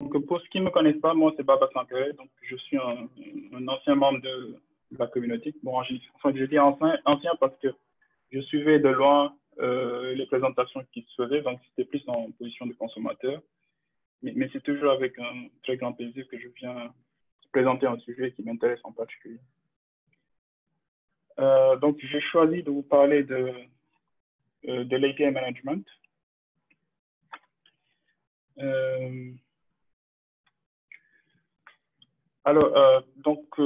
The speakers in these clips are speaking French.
Donc, pour ceux qui ne me connaissent pas, moi, c'est Baba Sankare. Donc, je suis un ancien membre de la communauté. Bon, enfin, je dis ancien parce que je suivais de loin les présentations qui se faisaient. Donc, c'était plus en position de consommateur. Mais c'est toujours avec un très grand plaisir que je viens présenter un sujet qui m'intéresse en particulier. Donc, j'ai choisi de vous parler de l'API management. Donc,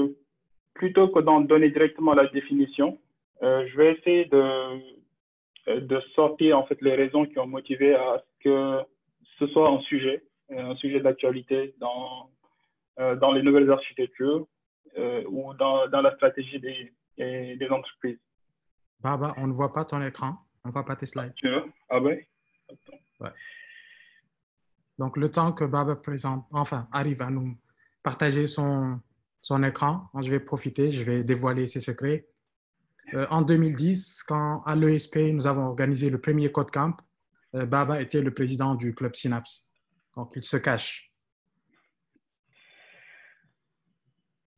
plutôt que d'en donner directement la définition, je vais essayer de sortir en fait les raisons qui ont motivé à ce que ce soit un sujet d'actualité dans les nouvelles architectures ou dans la stratégie des entreprises. Baba, on ne voit pas ton écran, on ne voit pas tes slides. Ah ouais? Ouais. Donc, le temps que Baba arrive à nous partager son écran, je vais profiter, je vais dévoiler ses secrets. En 2010, quand à l'ESP, nous avons organisé le premier CodeCamp, Baba était le président du club Synapse. Donc, il se cache.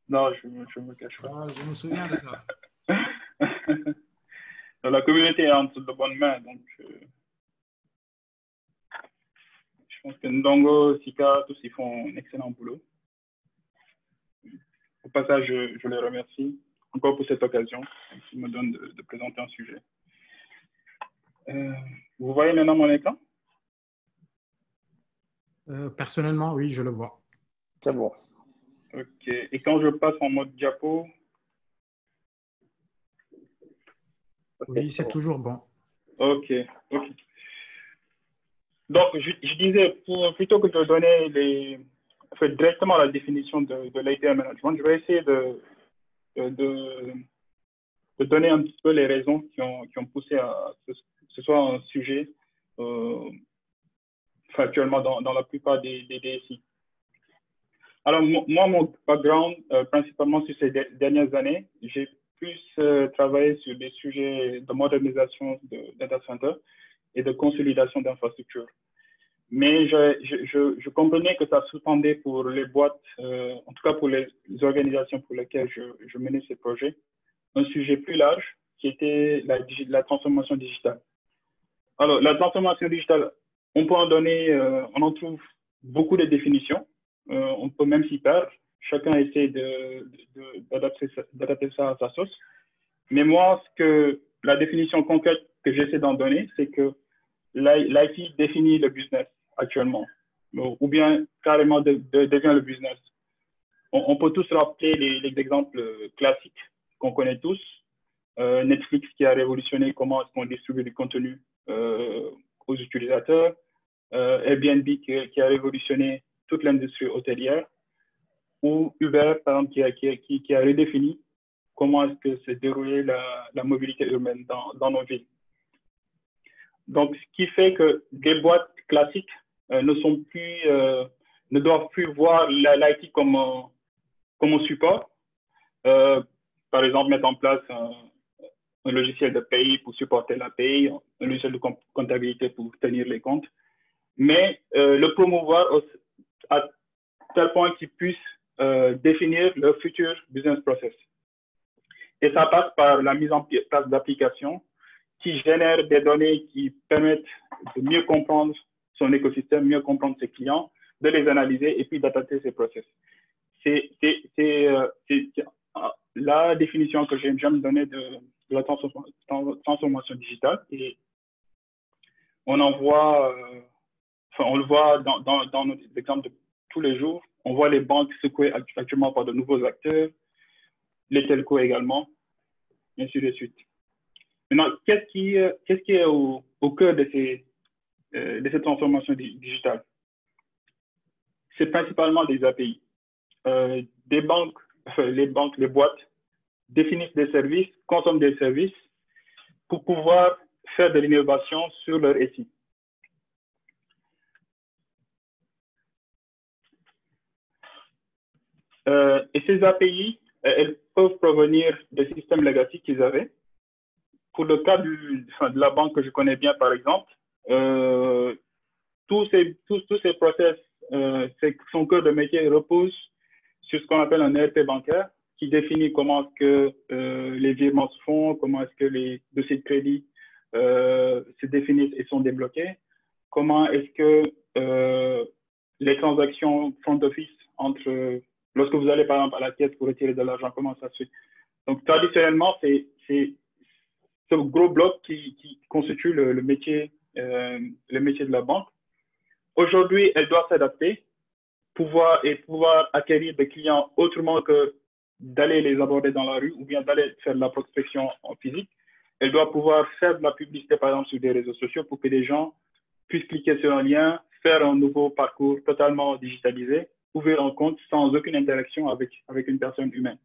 Non, je me cache pas. Ah, je me souviens de ça. La communauté est entre de bonnes mains, donc je pense que Ndongo, Sika, tous ils font un excellent boulot. Au passage, je les remercie encore pour cette occasion qui me donne de présenter un sujet. Vous voyez maintenant mon écran? Personnellement, oui, je le vois. C'est bon. OK. Et quand je passe en mode diapo? Oui, c'est toujours bon. OK. Donc, je disais, plutôt que de donner directement la définition de l'API management, je vais essayer de donner un petit peu les raisons qui ont poussé à ce que ce soit un sujet actuellement dans la plupart des DSI. Alors, moi, mon background, principalement sur ces dernières années, j'ai plus travaillé sur des sujets de modernisation de data center et de consolidation d'infrastructures. Mais je comprenais que ça sous-tendait pour les boîtes, en tout cas pour les organisations pour lesquelles je menais ces projets, un sujet plus large qui était la transformation digitale. Alors, la transformation digitale, on peut en donner, on en beaucoup de définitions. On peut même s'y perdre. Chacun essaie d'adapter ça à sa sauce. Mais moi, la définition concrète que j'essaie d'en donner, c'est que l'IT définit le business actuellement, ou bien carrément devient le business. On peut tous rappeler les exemples classiques qu'on connaît tous. Netflix qui a révolutionné comment est-ce qu'on distribue du contenu aux utilisateurs. Airbnb qui a révolutionné toute l'industrie hôtelière, ou Uber, par exemple, qui a redéfini comment est-ce que s'est déroulée la mobilité urbaine dans nos villes. Donc, ce qui fait que des boîtes classiques ne doivent plus voir l'IT comme un support. Par exemple, mettre en place un logiciel de paye pour supporter la paye, un logiciel de comptabilité pour tenir les comptes, mais le promouvoir à tel point qu'il puisse définir le futur business process. Et ça passe par la mise en place d'applications qui génèrent des données qui permettent de mieux comprendre son écosystème, mieux comprendre ses clients, de les analyser et puis d'adapter ses process. C'est la définition que j'aime donner de la transformation digitale. Et on en voit, on le voit dans nos exemples de tous les jours. On voit les banques secouées actuellement par de nouveaux acteurs, les telcos également, et ainsi de suite. Maintenant, qu'est-ce qui est au cœur de cette transformation digitale? C'est principalement des API. Les boîtes définissent des services, consomment des services pour pouvoir faire de l'innovation sur leur SI. Et ces API, elles peuvent provenir des systèmes legacy qu'ils avaient. Pour le cas de la banque que je connais bien, par exemple, tous ces process c'est que son cœur de métier repose sur ce qu'on appelle un ERP bancaire qui définit comment est-ce que les virements se font, comment est-ce que les dossiers de crédit se définissent et sont débloqués, comment est-ce que les transactions front office entre lorsque vous allez par exemple à la caisse pour retirer de l'argent, comment ça se fait. Donc traditionnellement, c'est ce gros bloc qui constitue le métier de la banque. Aujourd'hui, elle doit s'adapter, pouvoir acquérir des clients autrement que d'aller les aborder dans la rue ou bien d'aller faire de la prospection en physique. Elle doit pouvoir faire de la publicité, par exemple, sur des réseaux sociaux pour que les gens puissent cliquer sur un lien, faire un nouveau parcours totalement digitalisé, ouvrir un compte sans aucune interaction avec une personne humaine.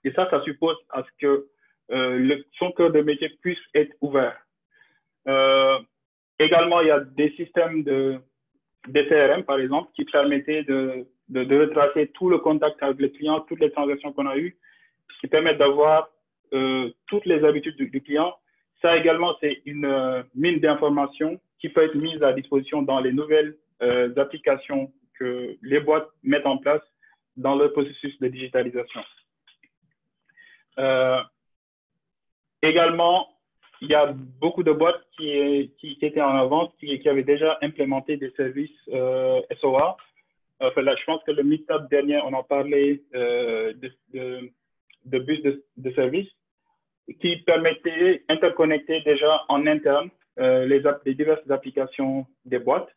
Et ça suppose à ce que son cœur de métier puisse être ouvert. Également, il y a des systèmes des CRM, par exemple, qui permettaient de retracer tout le contact avec le client, toutes les transactions qu'on a eues, qui permettent d'avoir toutes les habitudes du client. Ça également, c'est une mine d'informations qui peut être mise à disposition dans les nouvelles applications que les boîtes mettent en place dans leur processus de digitalisation. Également, il y a beaucoup de boîtes qui étaient en avance, qui avaient déjà implémenté des services SOA. Enfin, là, je pense que le meet-up dernier, on en parlait de bus de service qui permettaient d'interconnecter déjà en interne les diverses applications des boîtes.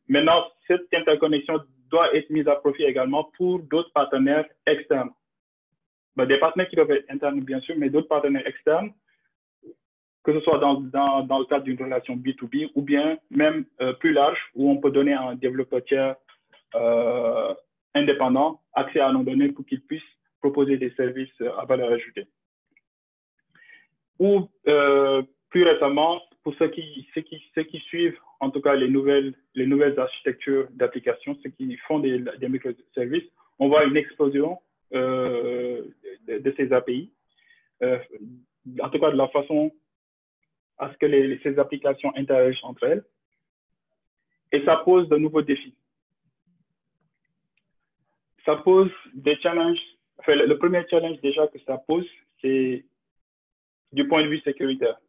Maintenant, cette interconnexion doit être mise à profit également pour d'autres partenaires externes. Des partenaires qui doivent être internes, bien sûr, mais d'autres partenaires externes, que ce soit dans le cadre d'une relation B2B ou bien même plus large, où on peut donner à un développeur tiers indépendant accès à nos données pour qu'il puisse proposer des services à valeur ajoutée. Ou plus récemment, pour ceux qui suivent en tout cas les nouvelles architectures d'applications, ceux qui font des microservices, on voit une explosion de ces API, en tout cas de la façon à ce que ces applications interagissent entre elles. Et ça pose de nouveaux défis. Ça pose des challenges. Enfin, le premier challenge déjà que ça pose, c'est du point de vue sécuritaire.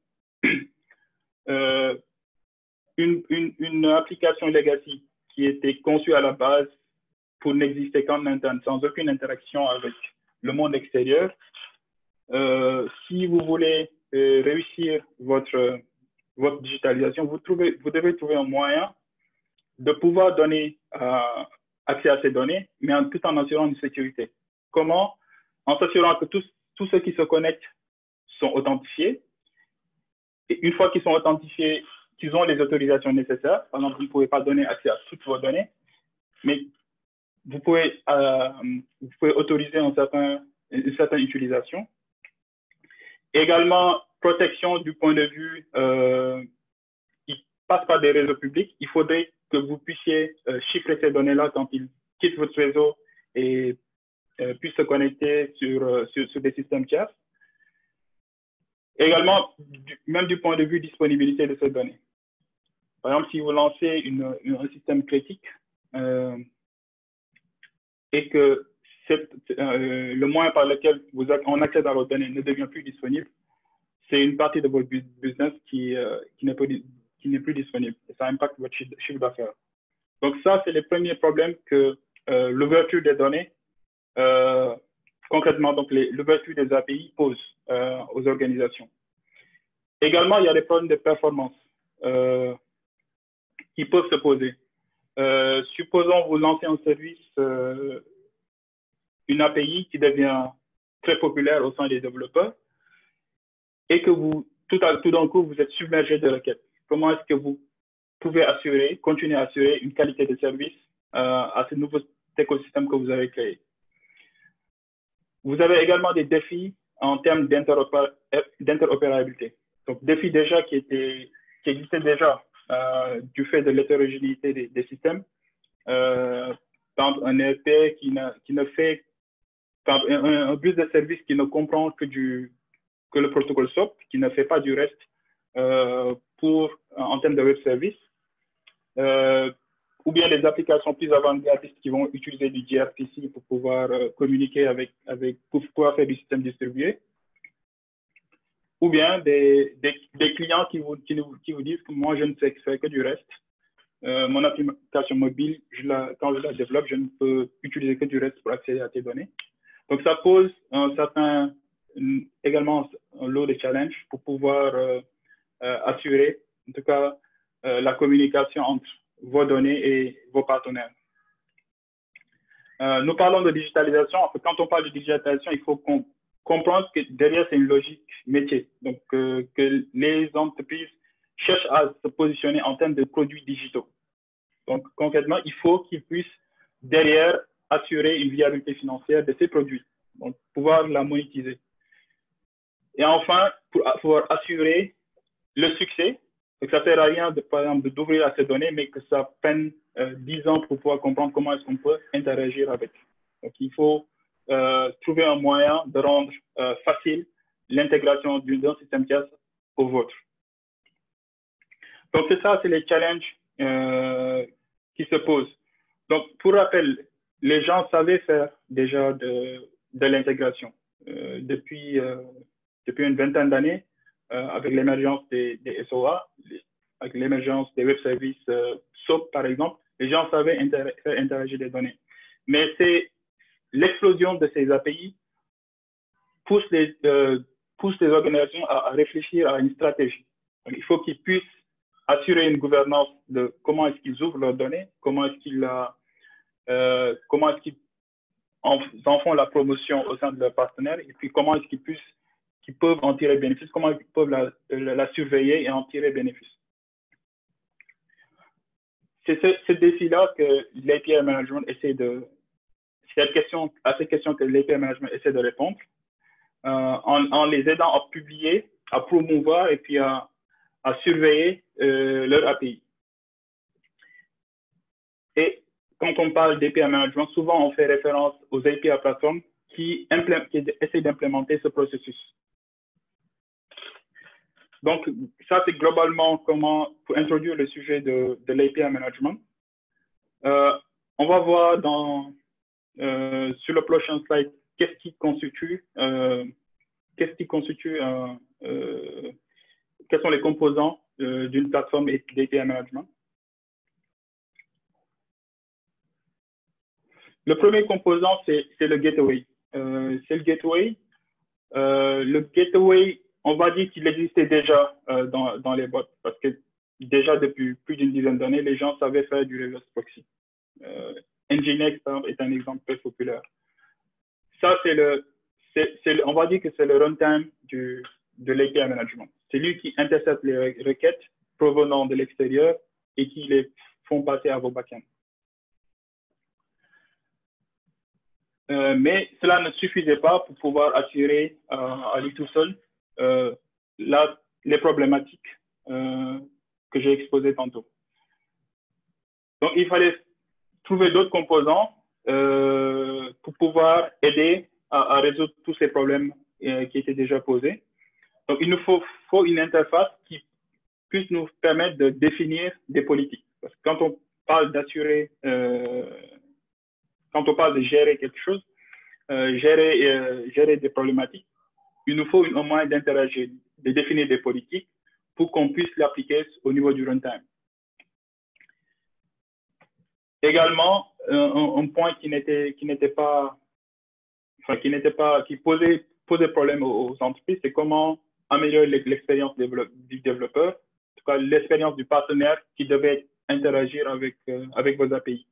Une application legacy qui était conçue à la base pour n'exister qu'en interne, sans aucune interaction avec le monde extérieur, si vous voulez réussir votre digitalisation, vous devez trouver un moyen de pouvoir donner accès à ces données, mais tout en assurant une sécurité. Comment? En s'assurant que tous ceux qui se connectent sont authentifiés. Et une fois qu'ils sont authentifiés, qu'ils ont les autorisations nécessaires. Par exemple, vous ne pouvez pas donner accès à toutes vos données, mais vous pouvez autoriser une certaine utilisation. Également, protection du point de vue qui passe par des réseaux publics. Il faudrait que vous puissiez chiffrer ces données-là quand ils quittent votre réseau et puissent se connecter sur des systèmes tiers. Également, même du point de vue disponibilité de ces données. Par exemple, si vous lancez un système critique et que le moyen par lequel on accède à vos données ne devient plus disponible, c'est une partie de votre business qui n'est plus disponible. Et ça impacte votre chiffre d'affaires. Donc ça, c'est les premiers problèmes que l'ouverture des données, concrètement, donc l'ouverture des API pose aux organisations. Également, il y a des problèmes de performance qui peuvent se poser. Supposons vous lancez un service, une API qui devient très populaire au sein des développeurs et que tout d'un coup, vous êtes submergé de requêtes. Comment est-ce que vous pouvez continuer à assurer une qualité de service à ce nouveau écosystème que vous avez créé? Vous avez également des défis en termes d'interopérabilité. Donc, défis déjà qui existaient déjà du fait de l'hétérogénéité des systèmes. Par exemple, un ERP qui ne fait un bus de service qui ne comprend que le protocole SOAP, qui ne fait pas du reste en termes de web service. ou bien les applications plus avant-gardistes qui vont utiliser du gRPC pour pouvoir communiquer pour pouvoir faire du système distribué, ou bien des clients qui vous disent que moi, je ne sais faire que du REST. Mon application mobile, quand je la développe, je ne peux utiliser que du REST pour accéder à tes données. Donc, ça pose également un lot de challenges pour pouvoir assurer, en tout cas, la communication entre vos données et vos partenaires. Nous parlons de digitalisation. En fait, quand on parle de digitalisation, il faut comprendre que derrière, c'est une logique métier. Donc, que les entreprises cherchent à se positionner en termes de produits digitaux. Donc, concrètement, il faut qu'ils puissent, derrière, assurer une viabilité financière de ces produits. Donc, pouvoir la monétiser. Et enfin, pour pouvoir assurer le succès, donc ça ne sert à rien, par exemple, d'ouvrir à ces données, mais que ça prenne 10 ans pour pouvoir comprendre comment est-ce qu'on peut interagir avec. Donc, il faut trouver un moyen de rendre facile l'intégration d'un système tierce au vôtre. Donc, c'est ça, c'est les challenges qui se posent. Donc, pour rappel, les gens savaient faire déjà de l'intégration depuis une vingtaine d'années, avec l'émergence des SOA, avec l'émergence des web services SOAP, par exemple, les gens savaient faire interagir des données. Mais c'est l'explosion de ces API pousse les organisations à réfléchir à une stratégie. Donc, il faut qu'ils puissent assurer une gouvernance de comment est-ce qu'ils ouvrent leurs données, comment est-ce qu'ils en font la promotion au sein de leurs partenaires, et puis comment est-ce qu'ils peuvent en tirer bénéfice, comment ils peuvent la surveiller et en tirer bénéfice. C'est ce défi-là que l'API Management essaie de... C'est à ces questions que l'API Management essaie de répondre en les aidant à publier, à promouvoir et puis à surveiller leur API. Et quand on parle d'API Management, souvent on fait référence aux API plateformes qui essaient d'implémenter ce processus. Donc, ça, c'est globalement comment, pour introduire le sujet de l'API Management. On va voir sur le prochain slide quels sont les composants d'une plateforme d'API Management. Le premier composant, c'est le gateway. C'est le gateway. Le gateway, on va dire qu'il existait déjà dans les bots, parce que déjà depuis plus d'une dizaine d'années, les gens savaient faire du reverse proxy. Nginx est un exemple très populaire. Ça, on va dire que c'est le runtime de l'API Management. C'est lui qui intercepte les requêtes provenant de l'extérieur et qui les font passer à vos backends. Mais cela ne suffisait pas pour pouvoir assurer à lui tout seul les problématiques que j'ai exposées tantôt. Donc, il fallait trouver d'autres composants pour pouvoir aider à résoudre tous ces problèmes qui étaient déjà posés. Donc, il nous faut une interface qui puisse nous permettre de définir des politiques. Parce que quand on parle d'assurer, quand on parle de gérer quelque chose, gérer des problématiques, il nous faut un moyen d'interagir, de définir des politiques pour qu'on puisse l'appliquer au niveau du runtime. Également, un point qui posait problème aux entreprises, c'est comment améliorer l'expérience du développeur, en tout cas l'expérience du partenaire qui devait interagir avec vos API.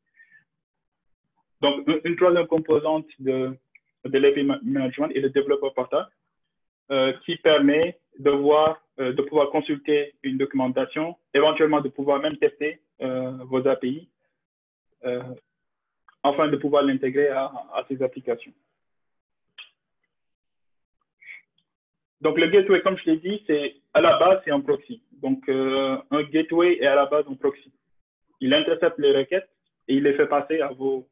Donc, une troisième composante de l'API Management est le développeur portal, qui permet de pouvoir consulter une documentation, éventuellement de pouvoir même tester vos API, afin de pouvoir l'intégrer à ces applications. Donc, le gateway, comme je l'ai dit, à la base, c'est un proxy. Donc, un gateway est à la base un proxy. Il intercepte les requêtes et il les fait passer à vos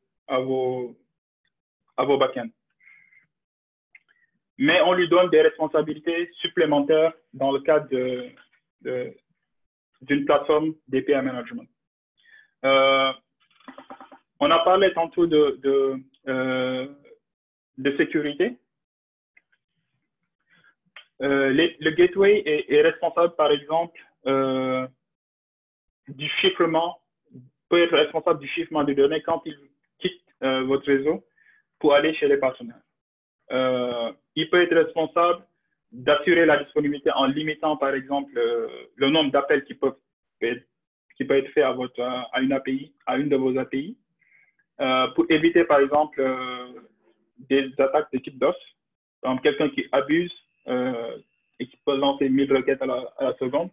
backends. Mais on lui donne des responsabilités supplémentaires dans le cadre d'une plateforme d'API Management. Euh, on a parlé tantôt de sécurité. Le gateway est responsable, par exemple, du chiffrement, peut être responsable du chiffrement des données quand il quitte votre réseau pour aller chez les partenaires. Il peut être responsable d'assurer la disponibilité en limitant, par exemple, le nombre d'appels qui peut être fait à une API, à une de vos API, pour éviter, par exemple, des attaques de type DOS. Par exemple, quelqu'un qui abuse et qui peut lancer 1000 requêtes à la seconde,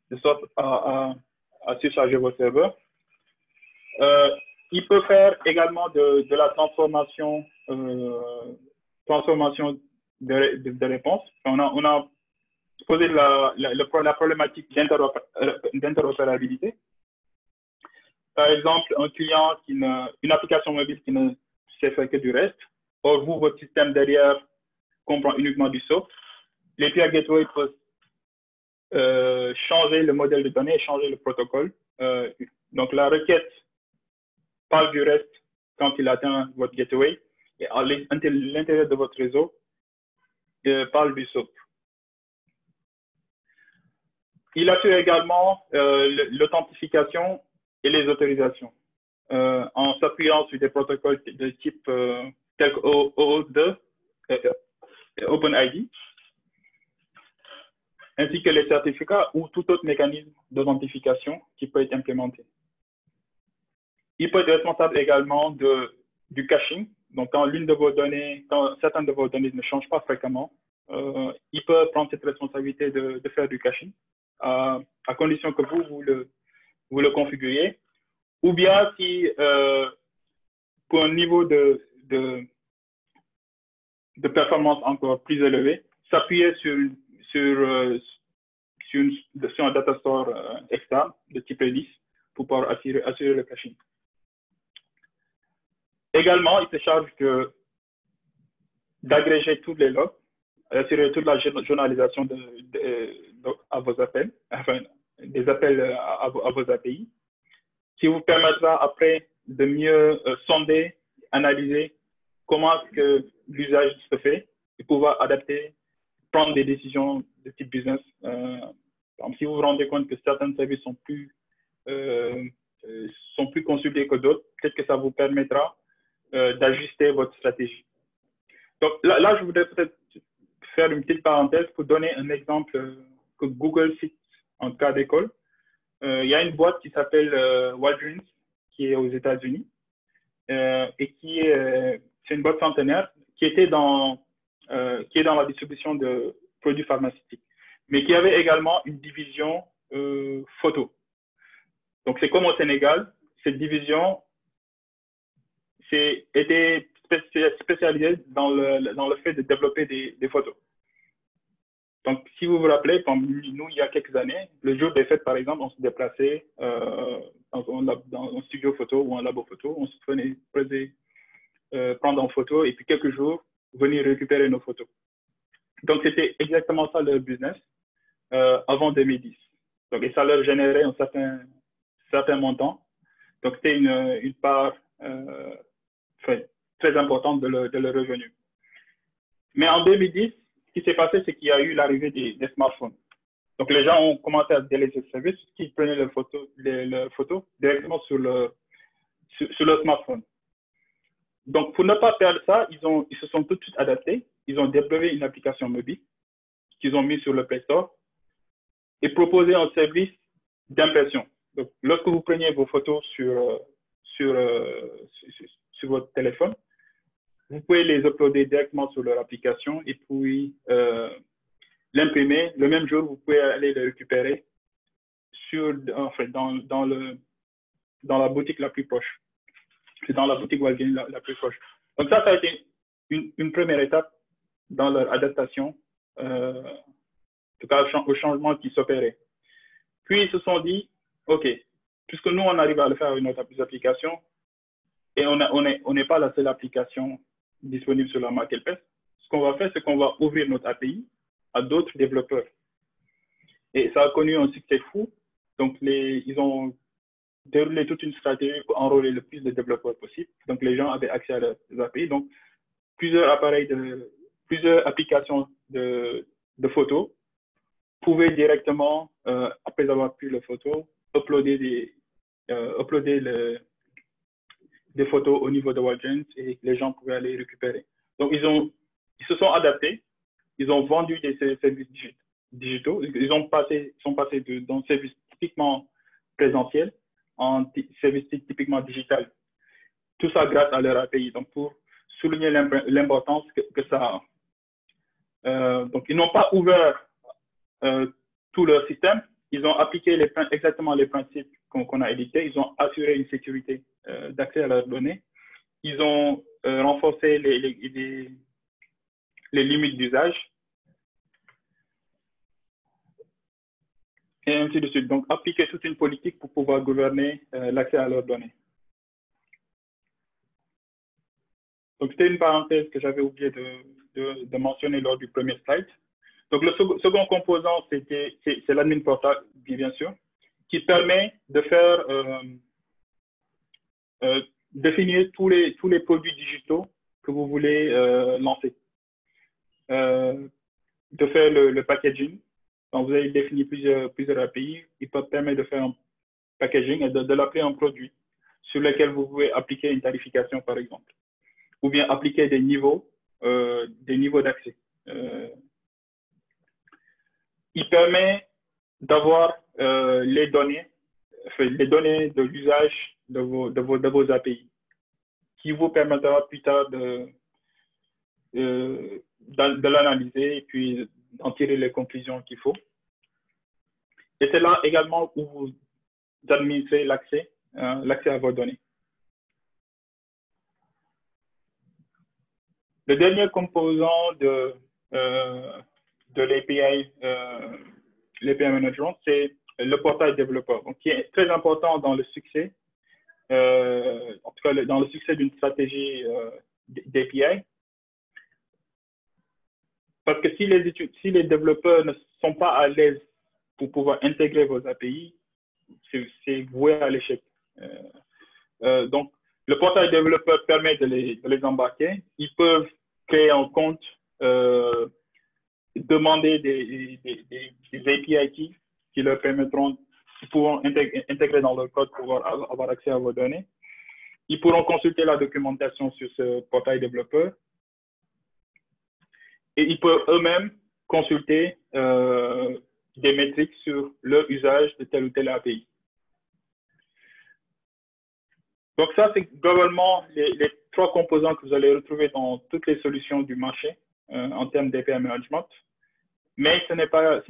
de sorte à surcharger vos serveurs. Il peut faire également de la transformation de réponse. On a posé la problématique d'interopérabilité. Par exemple, un client une application mobile qui ne sait faire que du REST. Or, vous, votre système derrière comprend uniquement du SOAP. L'API Gateway peut changer le modèle de données, changer le protocole. Donc, la requête parle du REST quand il atteint votre gateway et à l'intérieur de votre réseau, parle du SOAP. Il assure également l'authentification et les autorisations en s'appuyant sur des protocoles de type tels que OAuth2 et OpenID, ainsi que les certificats ou tout autre mécanisme d'authentification qui peut être implémenté. Il peut être responsable également du caching. Donc, quand certaines de vos données ne changent pas fréquemment, il peut prendre cette responsabilité de faire du caching, à condition que vous le configuriez. Ou bien si, pour un niveau de performance encore plus élevé, s'appuyer sur un data store externe de type Redis pour pouvoir assurer le caching. Également, il se charge d'agréger tous les logs, assurer toute la journalisation à vos appels, enfin, des appels à vos API, qui vous permettra après de mieux sonder, analyser comment est-ce que l'usage se fait et pouvoir adapter, prendre des décisions de type business. Si vous vous rendez compte que certains services sont plus consultés que d'autres, peut-être que ça vous permettra d'ajuster votre stratégie. Donc là, je voudrais peut-être faire une petite parenthèse pour donner un exemple que Google cite en cas d'école. Il y a une boîte qui s'appelle Walgreens, qui est aux États-Unis, et c'est une boîte centenaire qui est dans la distribution de produits pharmaceutiques, mais qui avait également une division photo. Donc, c'est comme au Sénégal, cette division était spécialisée dans le fait de développer des photos. Donc, si vous vous rappelez, comme nous, il y a quelques années, le jour des fêtes, par exemple, on se déplaçait dans un studio photo ou un labo photo, on se faisait prendre en photo et puis quelques jours, venir récupérer nos photos. Donc, c'était exactement ça leur business avant 2010. Donc, et ça leur générait un certain montant. Donc, c'était une part très importante de leur revenu. Mais en 2010, ce qui s'est passé, c'est qu'il y a eu l'arrivée des smartphones. Donc, les gens ont commencé à délaisser ce service, qui prenaient leurs photos directement sur leur smartphone. Donc, pour ne pas perdre ça, ils se sont tout de suite adaptés. Ils ont développé une application mobile qu'ils ont mise sur le Play Store et proposé un service d'impression. Donc, lorsque vous preniez vos photos sur votre téléphone, vous pouvez les uploader directement sur leur application et puis l'imprimer. Le même jour, vous pouvez aller le récupérer dans la boutique la plus proche. C'est dans la boutique Walgreens la plus proche. Donc ça a été une première étape dans leur adaptation, en tout cas au changement qui s'opérait. Puis ils se sont dit, OK, puisque nous, on arrive à le faire avec notre application, et on n'est pas la seule application disponible sur la marketplace, ce qu'on va faire, c'est qu'on va ouvrir notre API à d'autres développeurs. Et ça a connu un succès fou. Donc, ils ont déroulé toute une stratégie pour enrôler le plus de développeurs possible. Donc, les gens avaient accès à leurs API. Donc, plusieurs applications de photos pouvaient directement, après avoir pris les photos, uploader des photos au niveau de Wildlands et les gens pouvaient aller récupérer. Donc, ils se sont adaptés. Ils ont vendu des services digitaux. Ils sont passés d'un service typiquement présentiel en service typiquement digital. Tout ça grâce à leur API. Donc, pour souligner l'importance que ça a. Donc, ils n'ont pas ouvert tout leur système. Ils ont appliqué exactement les principes qu'on a édités. Ils ont assuré une sécurité d'accès à leurs données. Ils ont renforcé les limites d'usage. Et ainsi de suite. Donc, appliquer toute une politique pour pouvoir gouverner l'accès à leurs données. Donc, c'était une parenthèse que j'avais oublié de mentionner lors du premier slide. Donc, le second composant, c'est l'admin portal, bien sûr, qui permet de faire définir tous les produits digitaux que vous voulez lancer. De faire le packaging. Donc, vous avez défini plusieurs API. Il peut permettre de faire un packaging et de l'appeler un produit sur lequel vous pouvez appliquer une tarification, par exemple, ou bien appliquer des niveaux d'accès. Il permet d'avoir les données de l'usage de vos API, qui vous permettra plus tard de l'analyser et puis d'en tirer les conclusions qu'il faut. Et c'est là également où vous administrez l'accès à vos données. Le dernier composant de l'API Management, c'est le portail développeur, donc, qui est très important dans le succès, en tout cas dans le succès d'une stratégie d'API. Parce que si les développeurs ne sont pas à l'aise pour pouvoir intégrer vos API, c'est voué à l'échec. Donc, le portail développeur permet de les embarquer. Ils peuvent créer un compte, demander des API qui leur permettront, qui pourront intégrer dans leur code pour pouvoir avoir accès à vos données. Ils pourront consulter la documentation sur ce portail développeur. Et ils peuvent eux-mêmes consulter des métriques sur leur usage de telle ou telle API. Donc ça, c'est globalement les trois composants que vous allez retrouver dans toutes les solutions du marché en termes d'API management. Mais ce n'est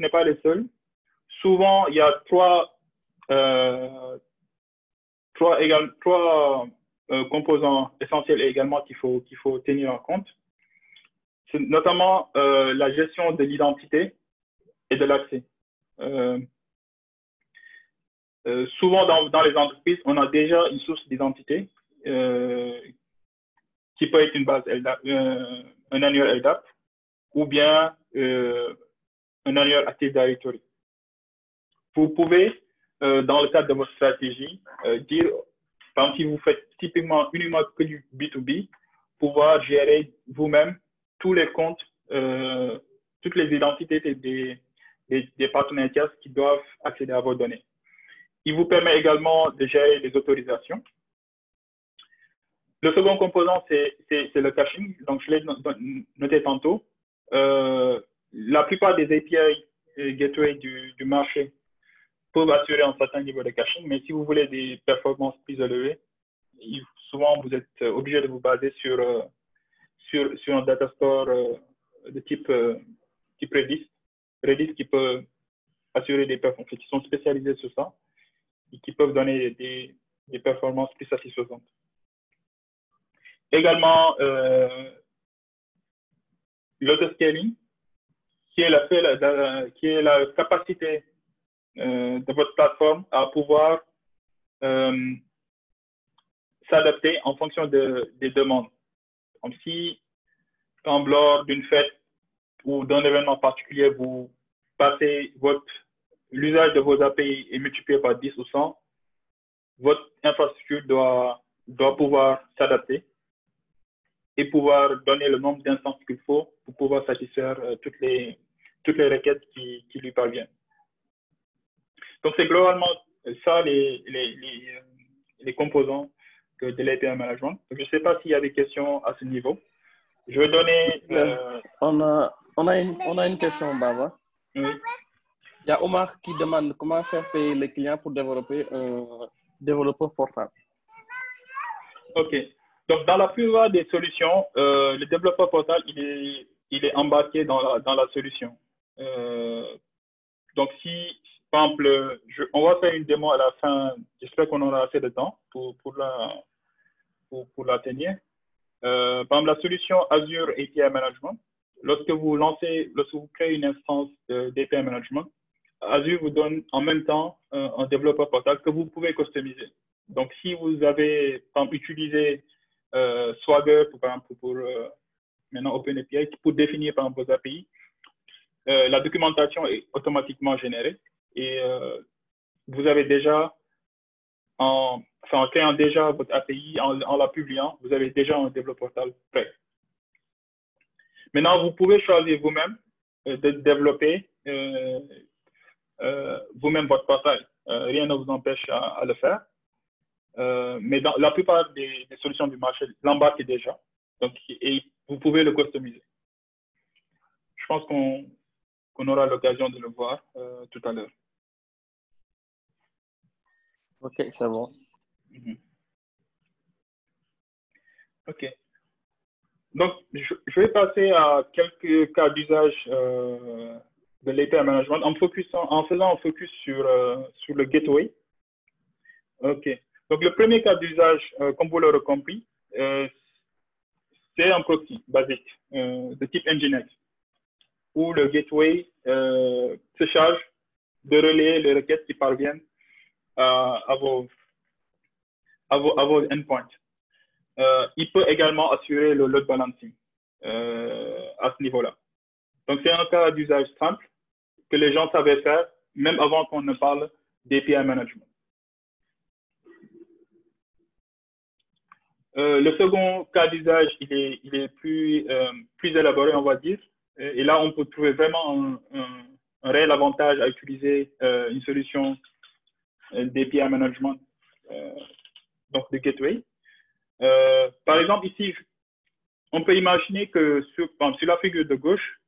pas les seuls. Souvent, il y a trois composants essentiels également qu'il faut tenir en compte. C'est notamment la gestion de l'identité et de l'accès. Souvent, dans les entreprises, on a déjà une source d'identité qui peut être une base LDAP, un annual LDAP, ou bien un annual Active Directory. Vous pouvez, dans le cadre de votre stratégie, dire, par exemple, si vous faites typiquement uniquement que du B2B, pouvoir gérer vous-même tous les comptes, toutes les identités des partenaires tiers qui doivent accéder à vos données. Il vous permet également de gérer les autorisations. Le second composant, c'est le caching. Donc, je l'ai noté tantôt. La plupart des API gateway du marché peuvent assurer un certain niveau de caching, mais si vous voulez des performances plus élevées, souvent, vous êtes obligé de vous baser sur un data store de type Redis. Redis qui peut assurer des performances, qui sont spécialisés sur ça et qui peuvent donner des performances plus satisfaisantes. Également, l'autoscaling, qui est la capacité de votre plateforme à pouvoir s'adapter en fonction des demandes. Comme si, quand lors d'une fête ou d'un événement particulier, vous passez l'usage de vos API est multiplié par 10 ou 100, votre infrastructure doit pouvoir s'adapter et pouvoir donner le nombre d'instances qu'il faut pour pouvoir satisfaire toutes les requêtes qui lui parviennent. Donc, c'est globalement ça les composants de l'API management. Je ne sais pas s'il y a des questions à ce niveau. Je vais donner... On a une question, Baba. Oui. Il y a Omar qui demande comment faire payer les clients pour développer un développeur portable. OK. Donc, dans la plupart des solutions, le développeur portable, il est embarqué dans la solution. Donc, si, par exemple, on va faire une démo à la fin, j'espère qu'on aura assez de temps pour la tenir. Par exemple, la solution Azure API Management, lorsque vous créez une instance d'API Management, Azure vous donne en même temps un développeur portable que vous pouvez customiser. Donc, si vous avez, par exemple, utilisé Swagger, par exemple, pour maintenant OpenAPI, pour définir, par exemple, vos API, la documentation est automatiquement générée et vous avez déjà, en créant déjà votre API, en la publiant, vous avez déjà un développeur portable prêt. Maintenant, vous pouvez choisir vous-même de développer vous-même votre portail. Rien ne vous empêche à le faire. Mais dans la plupart des solutions du marché l'embarquent déjà. Donc, et vous pouvez le customiser. Je pense qu'on aura l'occasion de le voir tout à l'heure. OK, c'est bon. OK. Donc, je vais passer à quelques cas d'usage de l'API management en faisant un focus sur le gateway. OK. Donc, le premier cas d'usage, comme vous l'aurez compris, c'est un proxy basique de type Nginx, où le gateway se charge de relayer les requêtes qui parviennent à vos endpoints. Il peut également assurer le load balancing à ce niveau-là. Donc, c'est un cas d'usage simple que les gens savaient faire, même avant qu'on ne parle d'API management. Le second cas d'usage, il est plus élaboré, on va dire. Et là, on peut trouver vraiment un réel avantage à utiliser une solution d'API management, donc de gateway. Par exemple, ici, on peut imaginer que sur la figure de gauche,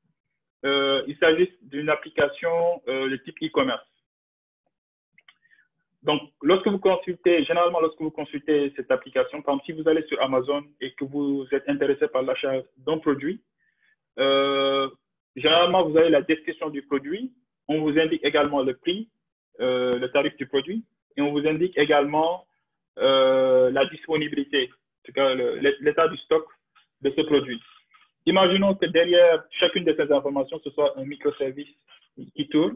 il s'agit d'une application de type e-commerce. Donc, généralement, lorsque vous consultez cette application, par exemple, si vous allez sur Amazon et que vous êtes intéressé par l'achat d'un produit, généralement, vous avez la description du produit. On vous indique également le prix, le tarif du produit, et on vous indique également la disponibilité, c'est-à-dire l'état du stock de ce produit. Imaginons que derrière chacune de ces informations, ce soit un microservice qui tourne.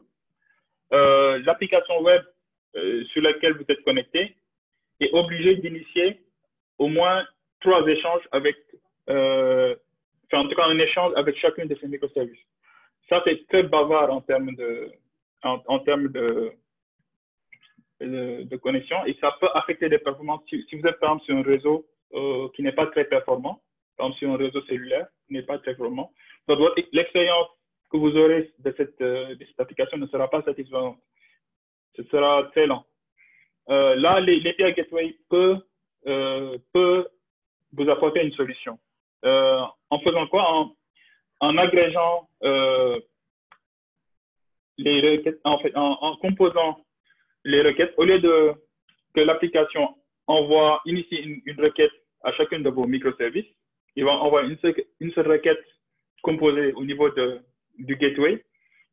L'application web sur laquelle vous êtes connecté est obligée d'initier au moins 3 échanges avec, en tout cas un échange avec chacune de ces microservices. Ça, c'est très bavard en termes de connexion et ça peut affecter les performances. Si vous êtes par exemple sur un réseau qui n'est pas très performant, par exemple sur un réseau cellulaire qui n'est pas très performant, l'expérience que vous aurez de cette application ne sera pas satisfaisante. Ce sera très lent. Là, l'API Gateway peut vous apporter une solution. En faisant quoi? En agrégeant les requêtes, en fait, en composant les requêtes, au lieu que l'application initie une requête à chacune de vos microservices, il va envoyer une seule requête composée au niveau du gateway,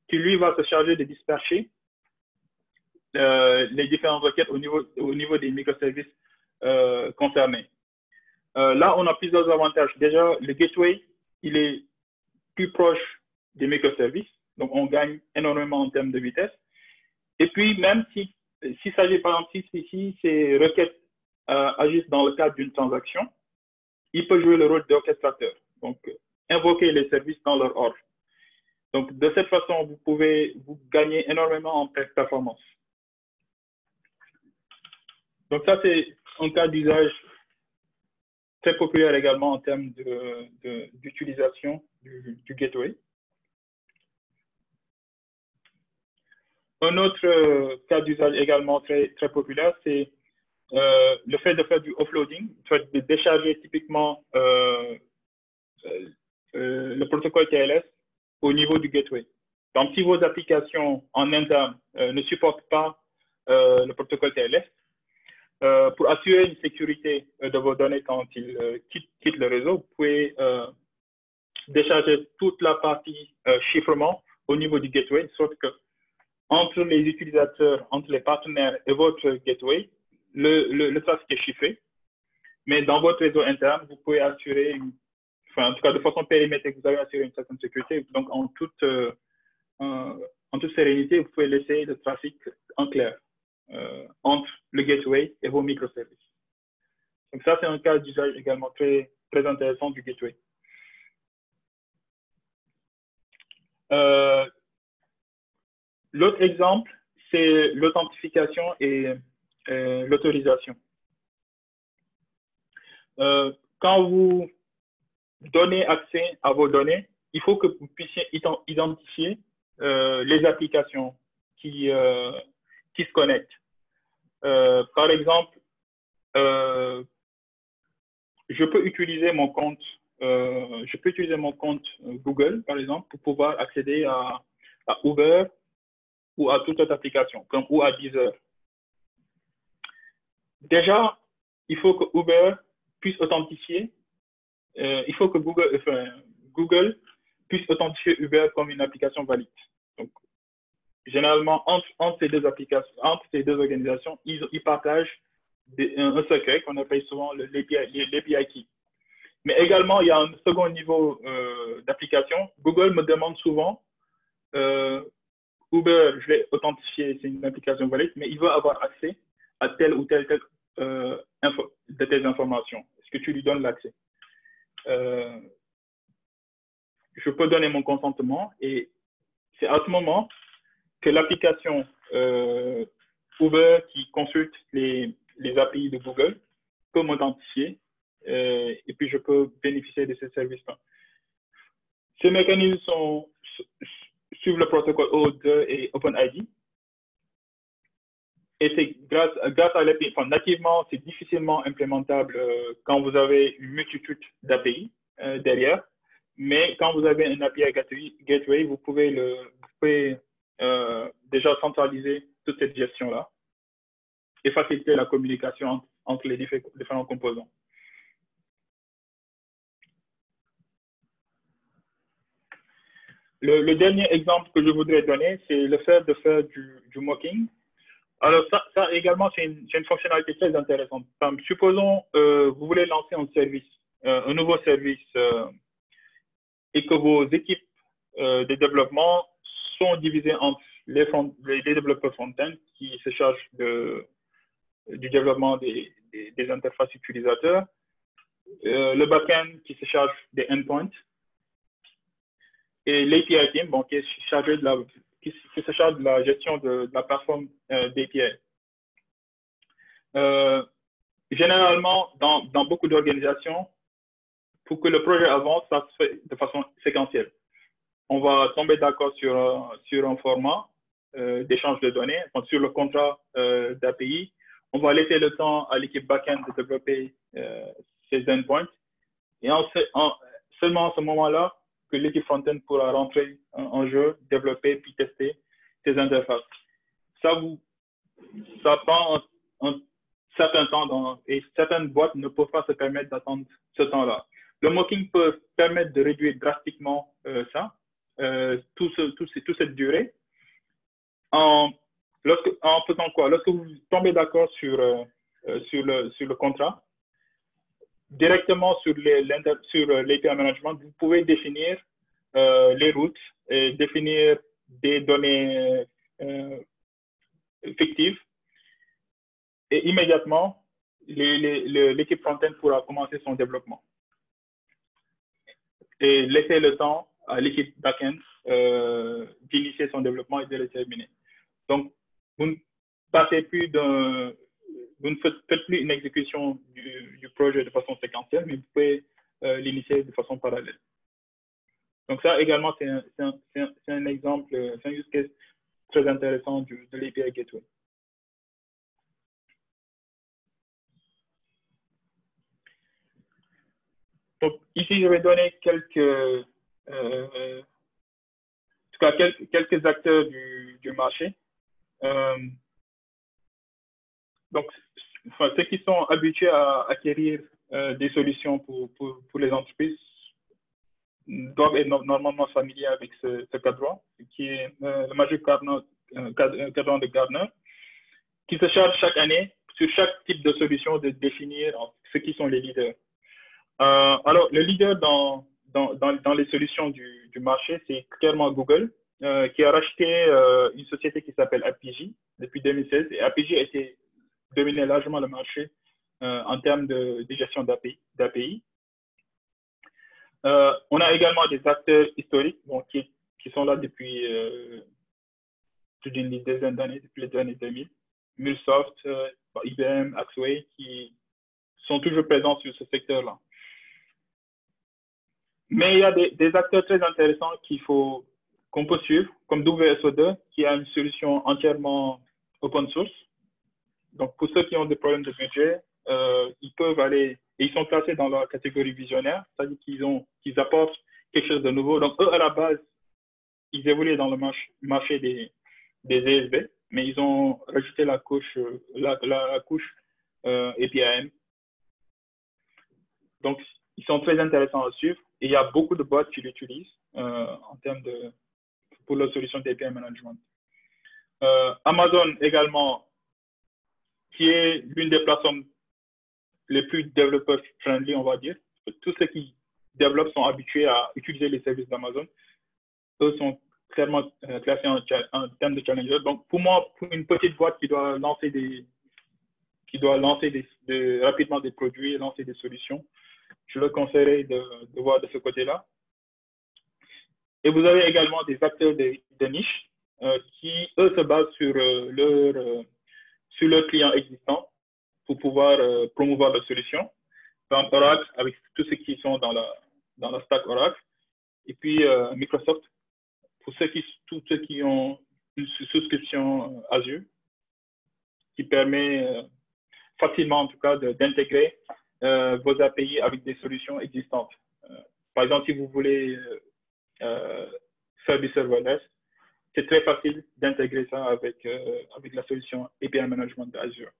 qui lui va se charger de dispatcher les différentes requêtes au niveau des microservices concernés. Là, on a plusieurs avantages. Déjà, le gateway, il est plus proche des microservices, donc on gagne énormément en termes de vitesse. Et puis, même s'il s'agit, par exemple, si ces requêtes agissent dans le cadre d'une transaction, il peut jouer le rôle d'orchestrateur, donc invoquer les services dans leur ordre. Donc, de cette façon, vous gagnez énormément en performance. Donc ça, c'est un cas d'usage très populaire également en termes d'utilisation du gateway. Un autre cas d'usage également très populaire, c'est le fait de faire du offloading, de décharger typiquement le protocole TLS au niveau du gateway. Donc, si vos applications en interne ne supportent pas le protocole TLS, pour assurer une sécurité de vos données quand ils quittent le réseau, vous pouvez décharger toute la partie chiffrement au niveau du gateway, de sorte que entre les utilisateurs, entre les partenaires et votre gateway, le trafic est chiffré. Mais dans votre réseau interne, vous pouvez assurer, en tout cas de façon périmétrique, vous avez assuré une certaine sécurité. Donc, en toute sérénité, vous pouvez laisser le trafic en clair entre le gateway et vos microservices. Donc, ça, c'est un cas d'usage également très intéressant du gateway. L'autre exemple, c'est l'authentification et l'autorisation. Quand vous donnez accès à vos données, il faut que vous puissiez identifier les applications qui se connectent. Par exemple, je peux utiliser mon compte Google, par exemple, pour pouvoir accéder à Uber ou à toute autre application, ou à Deezer. Déjà, il faut que Uber puisse authentifier, il faut que Google puisse authentifier Uber comme une application valide. Donc, généralement, entre ces deux applications, entre ces deux organisations, ils partagent un secret qu'on appelle souvent l'API key. Mais également, il y a un second niveau d'application. Google me demande souvent, Uber, je vais authentifier, c'est une application valide, mais il veut avoir accès à telle ou telle de tes informations. Est-ce que tu lui donnes l'accès? Je peux donner mon consentement et c'est à ce moment que l'application Uber qui consulte les API de Google peut m'authentifier et puis je peux bénéficier de ces services-là. Ces mécanismes suivent le protocole OAuth2 et OpenID. Et c'est grâce à l'API, nativement, c'est difficilement implémentable quand vous avez une multitude d'API derrière. Mais quand vous avez un API Gateway, vous pouvez déjà centraliser toute cette gestion-là et faciliter la communication entre les différents composants. Le dernier exemple que je voudrais donner, c'est le fait de faire du mocking. Alors, ça également, c'est une fonctionnalité très intéressante. Supposons vous voulez lancer un service, un nouveau service, et que vos équipes de développement sont divisées entre les développeurs front-end qui se chargent du développement des interfaces utilisateurs, le back-end qui se charge des endpoints, et l'API team, qui est chargé qui se charge de la gestion de la plateforme d'API. Généralement, dans beaucoup d'organisations, pour que le projet avance, ça se fait de façon séquentielle. On va tomber d'accord sur un format d'échange de données, sur le contrat d'API. On va laisser le temps à l'équipe back-end de développer ces endpoints. Et seulement à ce moment-là, que l'équipe front-end pourra rentrer en jeu, développer puis tester ces interfaces. Ça prend un certain temps et certaines boîtes ne peuvent pas se permettre d'attendre ce temps-là. Le mocking peut permettre de réduire drastiquement toute cette durée en faisant quoi? Lorsque vous tombez d'accord sur le contrat, directement sur l'API management, vous pouvez définir les routes et définir des données fictives et immédiatement, l'équipe front-end pourra commencer son développement et laisser le temps à l'équipe back-end d'initier son développement et de le terminer. Donc, vous ne passez plus vous ne faites plus une exécution du projet de façon séquentielle, mais vous pouvez l'initier de façon parallèle. Donc ça également, c'est un exemple, c'est un use case très intéressant de l'API Gateway. Donc ici, je vais donner quelques acteurs du marché. Donc, ceux qui sont habitués à acquérir des solutions pour les entreprises doivent être normalement familiers avec ce cadre, qui est le Magic cadran de Gartner, qui se charge chaque année sur chaque type de solution de définir ce qui sont les leaders. Alors, le leader dans les solutions du marché, c'est clairement Google, qui a racheté une société qui s'appelle Apigee depuis 2016. Et Apigee a été dominé largement le marché en termes de gestion d'API. On a également des acteurs historiques qui sont là depuis plus d'une dizaine d'années, depuis les années 2000. MuleSoft, IBM, Axway, qui sont toujours présents sur ce secteur-là. Mais il y a des acteurs très intéressants qu'on peut suivre, comme WSO2, qui a une solution entièrement open source. Donc, pour ceux qui ont des problèmes de budget, ils peuvent aller, et ils sont placés dans la catégorie visionnaire, c'est-à-dire qu'ils apportent quelque chose de nouveau. Donc, eux, à la base, ils évoluaient dans le marché des ESB, mais ils ont rajouté la couche APIM. Donc, ils sont très intéressants à suivre. Et il y a beaucoup de boîtes qui l'utilisent pour leur solution d'API management. Amazon également, qui est l'une des plateformes les plus développeurs friendly, on va dire. Tous ceux qui développent sont habitués à utiliser les services d'Amazon. Eux sont clairement classés en termes de challenger. Donc, pour moi, pour une petite boîte qui doit lancer rapidement des produits, lancer des solutions, je le conseillerais de voir de ce côté-là. Et vous avez également des acteurs de niche qui, eux, se basent sur leurs clients existants pour pouvoir promouvoir leurs solutions. Par exemple, Oracle, avec tous ceux qui sont dans la stack Oracle. Et puis, Microsoft, pour tous ceux qui ont une souscription Azure, qui permet facilement, en tout cas, d'intégrer vos API avec des solutions existantes. Par exemple, si vous voulez faire du serverless, c'est très facile d'intégrer ça avec la solution API Management d'Azure.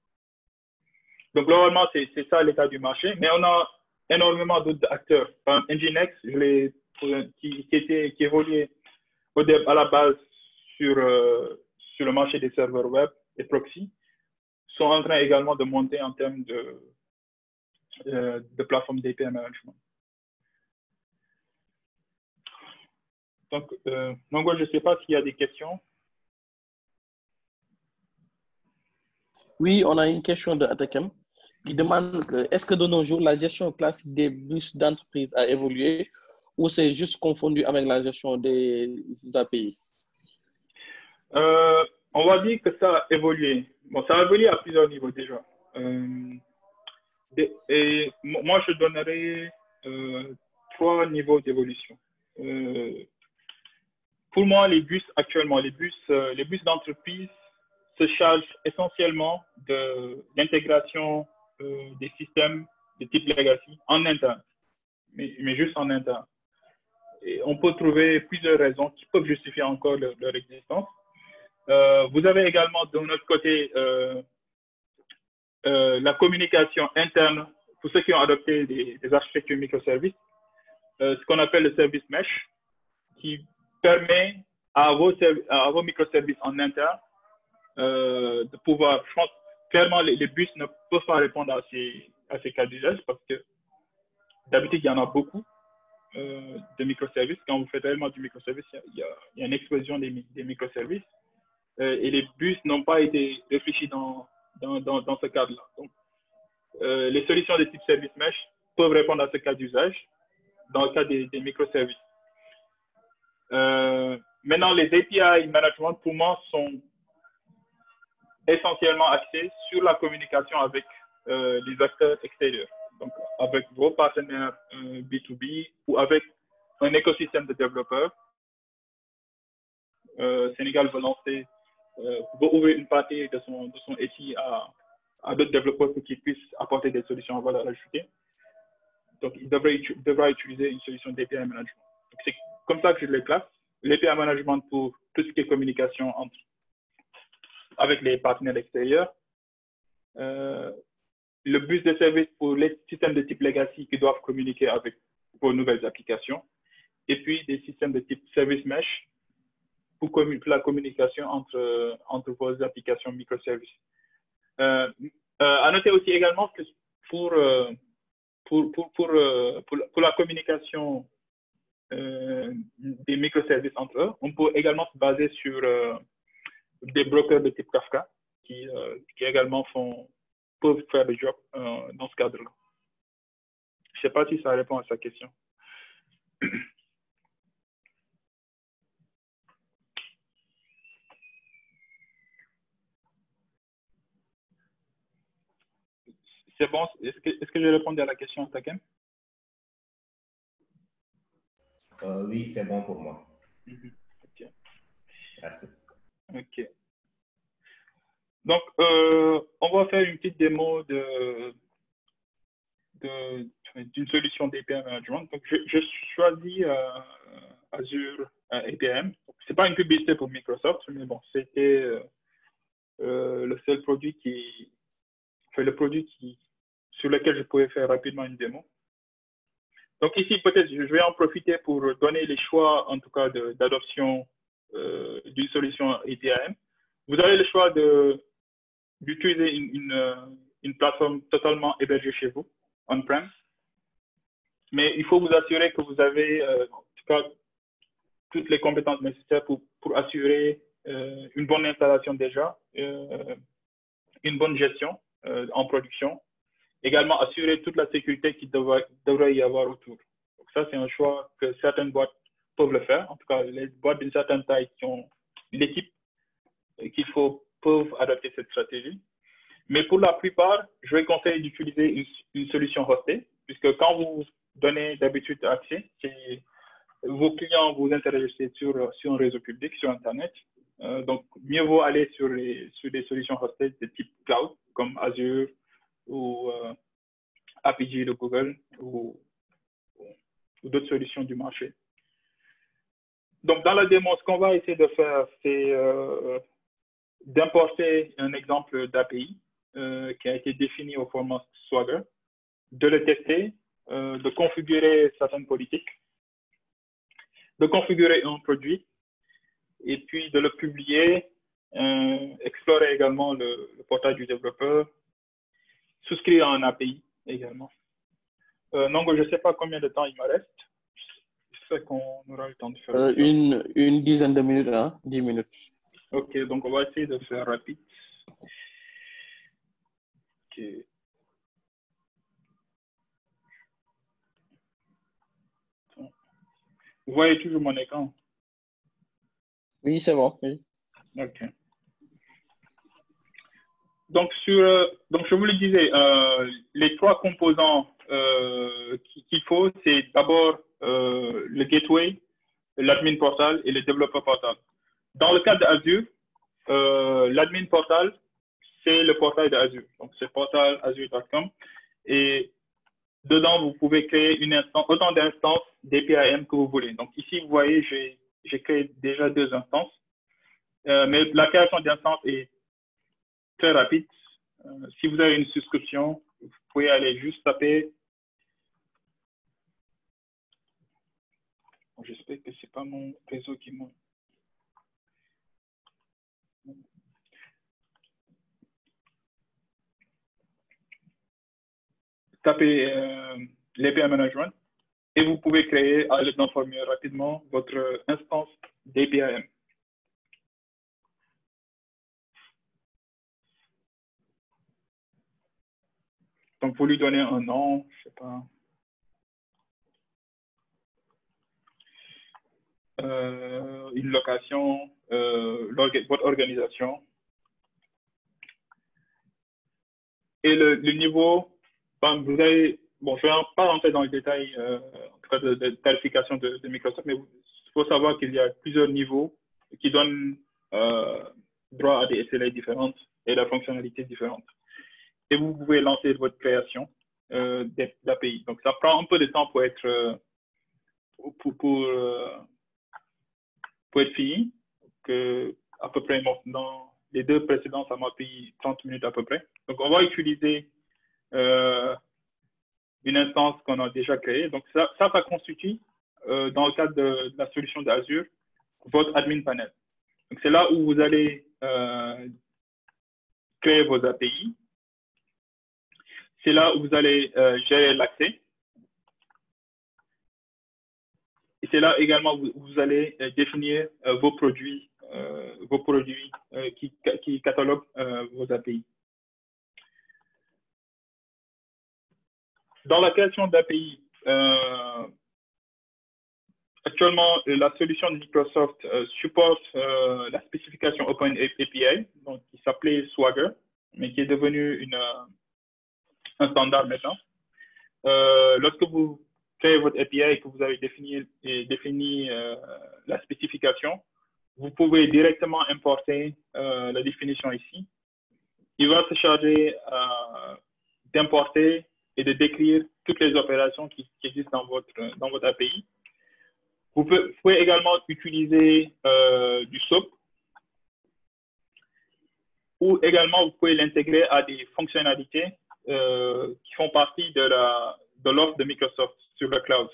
Donc, globalement, c'est ça l'état du marché. Mais on a énormément d'autres acteurs. Par exemple, Nginx, qui évoluait à la base sur le marché des serveurs web et proxy, sont en train également de monter en termes de plateforme d'API Management. Donc, je ne sais pas s'il y a des questions. Oui, on a une question de Atakem qui demande est-ce que de nos jours, la gestion classique des bus d'entreprise a évolué ou c'est juste confondu avec la gestion des API? On va dire que ça a évolué. Bon, ça a évolué à plusieurs niveaux déjà. Et moi, je donnerais 3 niveaux d'évolution. Pour moi, les bus d'entreprise se chargent essentiellement de l'intégration des systèmes de type legacy en interne, mais juste en interne. Et on peut trouver plusieurs raisons qui peuvent justifier encore leur existence. Vous avez également de notre côté la communication interne pour ceux qui ont adopté des architectures microservices, ce qu'on appelle le service mesh, qui permet à vos microservices en interne de pouvoir, je pense, clairement, les bus ne peuvent pas répondre à ces cas d'usage parce que d'habitude, il y en a beaucoup de microservices. Quand vous faites réellement du microservice, il y a une explosion des microservices et les bus n'ont pas été réfléchis dans ce cadre-là. Donc, les solutions de type service mesh peuvent répondre à ce cas d'usage dans le cas des microservices. Maintenant, les API management, pour moi, sont essentiellement axé sur la communication avec les acteurs extérieurs, donc avec vos partenaires B2B ou avec un écosystème de développeurs. Sénégal veut lancer, veut ouvrir une partie de son SI à d'autres développeurs pour qu'ils puissent apporter des solutions à valeur ajoutée. Donc, il devra utiliser une solution d'API management. C'est comme ça que je les classe. L'API management pour tout ce qui est communication avec les partenaires extérieurs. Le bus de service pour les systèmes de type legacy qui doivent communiquer avec vos nouvelles applications. Et puis, des systèmes de type service mesh pour la communication entre vos applications microservices. À noter aussi également que pour la communication des microservices entre eux, on peut également se baser sur des brokers de type Kafka qui également peuvent faire le job dans ce cadre-là. Je ne sais pas si ça répond à sa question. C'est bon? Est-ce que j'ai répondu à la question, Takem? Oui, c'est bon pour moi. OK. Merci. OK. Donc, on va faire une petite démo d'une solution d'API management. Donc, je choisis Azure APM. Ce n'est pas une publicité pour Microsoft, mais bon, c'était le seul produit sur lequel je pouvais faire rapidement une démo. Donc ici, peut-être, je vais en profiter pour donner les choix, en tout cas, d'adoption d'une solution APM. Vous avez le choix d'utiliser une plateforme totalement hébergée chez vous, on-prem. Mais il faut vous assurer que vous avez, en tout cas, toutes les compétences nécessaires pour assurer une bonne installation déjà, une bonne gestion en production. Également, assurer toute la sécurité qu'il devrait y avoir autour. Donc ça, c'est un choix que certaines boîtes peuvent le faire. En tout cas, les boîtes d'une certaine taille qui ont l'équipe peuvent adopter cette stratégie. Mais pour la plupart, je vais conseiller d'utiliser une solution hostée, puisque quand vous donnez d'habitude accès, vos clients vous interagissent sur un réseau public, sur Internet. Donc, mieux vaut aller sur des solutions hostées de type cloud, comme Azure ou APG de Google ou d'autres solutions du marché. Donc, dans la démo, ce qu'on va essayer de faire, c'est d'importer un exemple d'API qui a été défini au format Swagger, de le tester, de configurer certaines politiques, de configurer un produit, et puis de le publier, explorer également le portail du développeur, souscrire à un API également. Donc, je ne sais pas combien de temps il me reste. Je sais qu'on aura le temps de faire. Une dizaine de minutes, hein? 10 minutes. OK, donc on va essayer de faire rapide. OK. Vous voyez toujours mon écran? Oui, c'est bon. Oui. OK. Donc, je vous le disais, les trois composants qu'il faut, c'est d'abord le gateway, l'admin portal et le développeur portal. Dans le cas d'Azure, l'admin portal, c'est le portail d'Azure. Donc, c'est portal-azure.com. Et dedans, vous pouvez créer autant d'instances d'APIM que vous voulez. Donc, ici, vous voyez, j'ai créé déjà 2 instances. Mais la création d'instances est très rapide. Si vous avez une souscription, vous pouvez aller juste taper. J'espère que ce n'est pas mon réseau qui monte. Tapez l'API Management et vous pouvez créer à l'aide d'un formulaire rapidement votre instance d'APIM. Donc, vous lui donnez un nom, je ne sais pas. Une location, votre organisation. Et le niveau, ben, vous avez, bon, je ne vais pas rentrer dans les détails en tout cas de qualification de Microsoft, mais il faut savoir qu'il y a plusieurs niveaux qui donnent droit à des SLA différentes et la fonctionnalité différente. Et vous pouvez lancer votre création d'API. Donc, ça prend un peu de temps pour être pour être fini. Que à peu près dans les deux précédents, ça m'a pris 30 minutes à peu près. Donc, on va utiliser une instance qu'on a déjà créée. Donc, ça constitue, dans le cadre de la solution d'Azure, votre admin panel. Donc, c'est là où vous allez créer vos API. C'est là où vous allez gérer l'accès. Et c'est là également où vous allez définir vos produits qui cataloguent vos API. Dans la création d'API, actuellement, la solution de Microsoft supporte la spécification Open API, donc, qui s'appelait Swagger, mais qui est devenu un standard maintenant. Lorsque vous créez votre API et que vous avez défini la spécification, vous pouvez directement importer la définition ici. Il va se charger d'importer et de décrire toutes les opérations qui existent dans votre API. Vous pouvez également utiliser du SOAP, ou également vous pouvez l'intégrer à des fonctionnalités qui font partie de l'offre de Microsoft sur le cloud.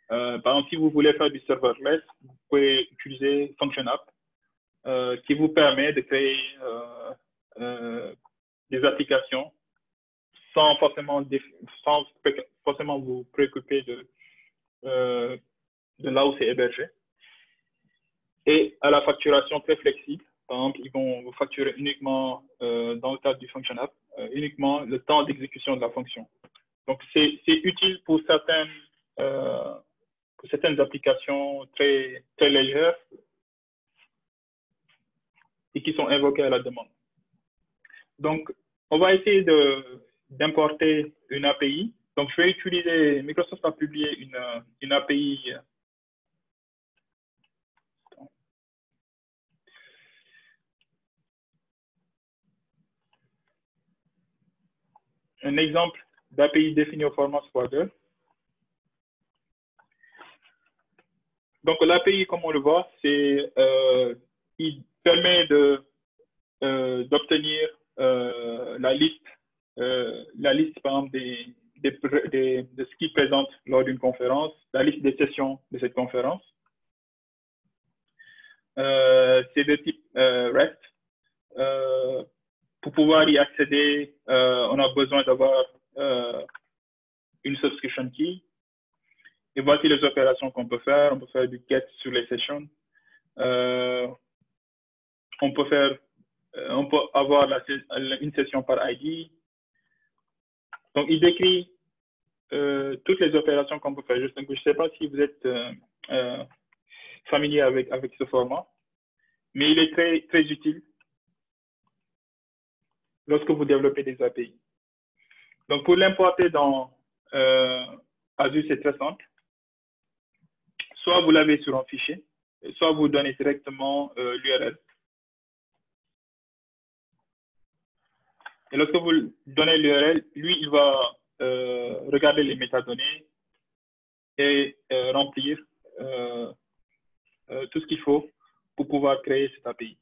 Par exemple, si vous voulez faire du serverless, vous pouvez utiliser FunctionApp, qui vous permet de créer des applications sans forcément vous préoccuper de là où c'est hébergé. Et à la facturation très flexible. Par exemple, ils vont vous facturer uniquement, dans le cadre du FunctionApp, uniquement le temps d'exécution de la fonction. Donc, c'est utile pour certaines applications très, très légères et qui sont invoquées à la demande. Donc, on va essayer d'importer une API. Donc, je vais utiliser, Microsoft a publié une API un exemple d'API défini au format Swagger. Donc, l'API, comme on le voit, il permet d'obtenir la liste, par exemple, de ce qui présente lors d'une conférence, la liste des sessions de cette conférence. C'est de type REST. Pour pouvoir y accéder, on a besoin d'avoir une subscription key. Et voici les opérations qu'on peut faire. On peut faire du get sur les sessions. On peut avoir une session par ID. Donc, il décrit toutes les opérations qu'on peut faire. Je ne sais pas si vous êtes familier avec ce format, mais il est très, très utile lorsque vous développez des API. Donc, pour l'importer dans Azure, c'est très simple. Soit vous l'avez sur un fichier, soit vous donnez directement l'URL. Et lorsque vous donnez l'URL, lui, il va regarder les métadonnées et remplir tout ce qu'il faut pour pouvoir créer cette API.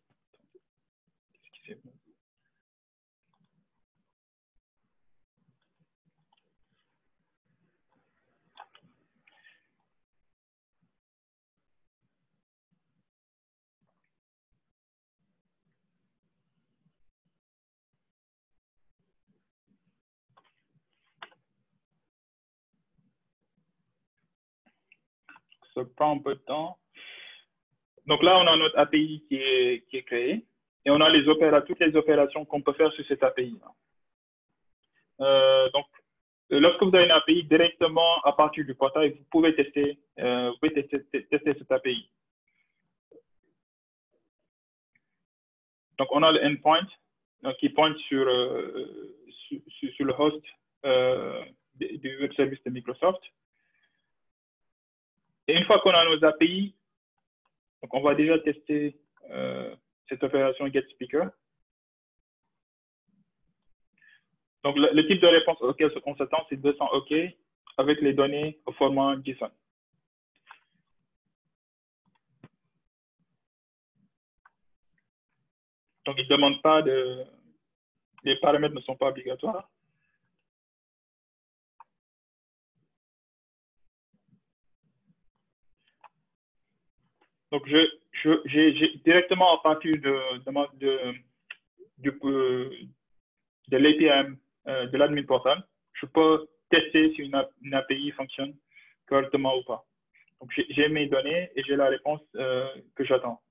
Ça prend un peu de temps. Donc là, on a notre API qui est créée et on a toutes les opérations qu'on peut faire sur cette API. Donc, lorsque vous avez une API directement à partir du portail, vous pouvez tester cette API. Donc, on a le endpoint qui pointe sur sur le host du web service de Microsoft. Et une fois qu'on a nos API, donc on va déjà tester cette opération getSpeaker. Donc, le type de réponse auquel on s'attend, c'est 200 OK avec les données au format JSON. Donc, il ne demande pas les paramètres ne sont pas obligatoires. Donc, j'ai directement à partir de l'API de l'admin portal, je peux tester si une API fonctionne correctement ou pas. Donc, j'ai mes données et j'ai la réponse que j'attends.